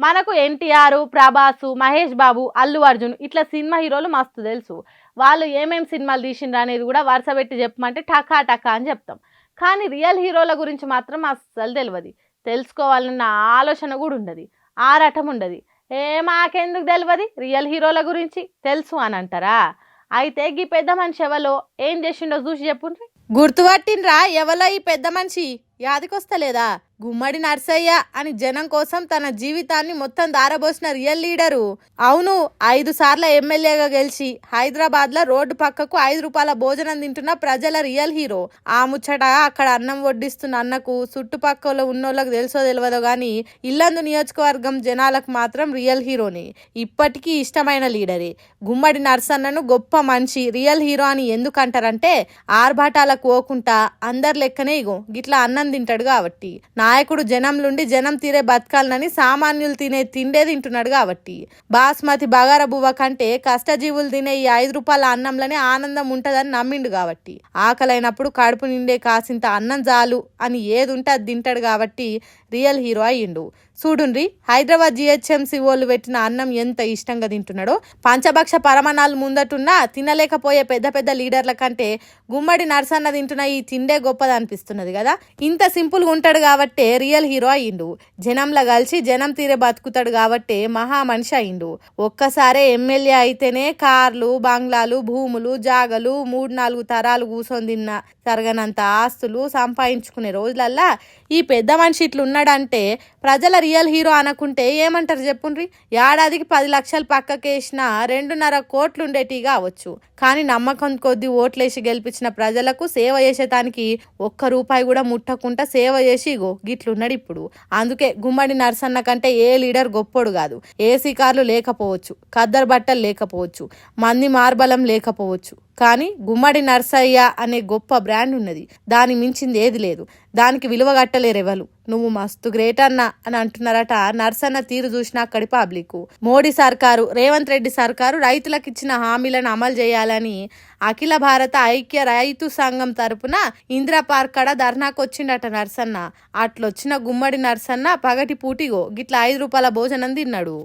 మనకు ఎన్టీఆర్, ప్రభాస్, మహేష్ బాబు, అల్లు అర్జున్ ఇట్లా సినిమా హీరోలు మస్తు తెలుసు. వాళ్ళు ఏమేం సినిమాలు తీసిండ్రు అనేది కూడా వరుస పెట్టి చెప్పమంటే టకా టకా అని చెప్తాం. కానీ రియల్ హీరోల గురించి మాత్రం అస్సలు తెలవది. తెలుసుకోవాలన్న ఆలోచన కూడా ఉండదు. ఆరాటం ఉండదు. మాకెందుకు తెలవది రియల్ హీరోల గురించి తెలుసు అని అంటారా? అయితే గీ పెద్ద మనిషి ఎవలో ఏం చేసిండో చూసి చెప్పుండ్రి. గుర్తుపట్టిండ్రా ఎవలో ఈ పెద్ద మనిషి? యాదికొస్తలేదా? గుమ్మడి నర్సయ్య అని జనం కోసం తన జీవితాన్ని మొత్తం దారబోసిన రియల్ లీడరు. అవును, 5 సార్ల ఎమ్మెల్యేగా గెలిచి హైదరాబాద్ లో రోడ్డు పక్కకు 5 రూపాయల భోజనం తింటున్న ప్రజల రియల్ హీరో. ఆ ముచ్చట అక్కడ అన్నం వడ్డిస్తున్న అన్నకు చుట్టుపక్కల ఉన్నోళ్ళకు తెలుసో తెలియదో గాని ఇల్లందు నియోజకవర్గం జనాలకు మాత్రం రియల్ హీరోని. ఇప్పటికీ ఇష్టమైన లీడరే. గుమ్మడి నర్సన్నను గొప్ప మనిషి, రియల్ హీరో అని ఎందుకంటారంటే ఆర్భాటాలకు పోకుండా అందరి లెక్కనే ఇగో గిట్లా అన్నం తింటాడు కాబట్టి. నాయకుడు జనం నుండి జనం తీరే బతకాలనని సామాన్యులు తినే తిండే తింటున్నాడు కాబట్టి. బాస్మతి బగార బువ్వ కంటే కష్టజీవులు తినే ఈ 5 రూపాయల అన్నంలోనే ఆనందం ఉంటదని నమ్మిండు కాబట్టి. ఆకలైనప్పుడు కడుపు నిండే కాసింత అన్నం చాలు అని ఏది ఉంటే అది తింటాడు కాబట్టి రియల్ హీరో అయ్యిండు. చూడుండ్రి, హైదరాబాద్ జిహెచ్ఎంసీ వాళ్ళు పెట్టిన అన్నం ఎంత ఇష్టంగా తింటున్నాడో. పంచభక్ష పరమాణాలు ముందటున్నా తినలేకపోయే పెద్ద పెద్ద లీడర్ల కంటే గుమ్మడి నర్సన్న తింటున్న ఈ తిండే గొప్పది అనిపిస్తున్నది కదా. ఇంత సింపుల్గా ఉంటాడు కాబట్టే రియల్ హీరో అయ్యిండు. జనంలో కలిసి జనం తీరే బతుకుతాడు కాబట్టే మహా మనిషి అయ్యిండు. ఒక్కసారే ఎమ్మెల్యే అయితేనే కార్లు, బంగ్లాలు, భూములు, జాగలు 3-4 తరాలు కూసొని తిన్న తరగనంత ఆస్తులు సంపాదించుకునే రోజులల్లా ఈ పెద్ద మనిషి ఇట్లున్నాడంటే ప్రజల రియల్ హీరో అనకుంటే ఏమంటారు చెప్పుండ్రి? ఏడాదికి 10 లక్షలు పక్కకేసిన 2.5 కోట్లు ఉండేటి కావచ్చు. కానీ నమ్మకం కొద్ది ఓట్లేసి గెలిపించిన ప్రజలకు సేవ చేసేటానికి ₹1 కూడా ముట్టకుండా సేవ చేసి ఇగో గిట్లున్నాడు ఇప్పుడు. అందుకే గుమ్మడి నర్సన్న కంటే ఏ లీడర్ గొప్పోడు కాదు. ఏసీ కార్లు లేకపోవచ్చు, ఖద్దరు బట్టలు లేకపోవచ్చు, మంది మార్బలం లేకపోవచ్చు, కానీ గుమ్మడి నర్సయ్య అనే గొప్ప బ్రాండ్ ఉన్నది. దాని మించింది ఏది లేదు. దానికి విలువ కట్టలేరెవరు. నువ్వు మస్తు గ్రేట్ అన్న అని అంటున్నారట నర్సన్న తీరు చూసిన అక్కడి పబ్లిక్. మోడీ సర్కారు, రేవంత్ రెడ్డి సర్కారు రైతులకు ఇచ్చిన హామీలను అమలు చేయాలని అఖిల భారత ఐక్య రైతు సంఘం తరపున ఇందిరా పార్క్ కాడ ధర్నాకు వచ్చిండట నర్సన్న. అట్లొచ్చిన గుమ్మడి నర్సన్న పగటి పూటిగో గిట్ల 5 రూపాయల భోజనం తిన్నాడు.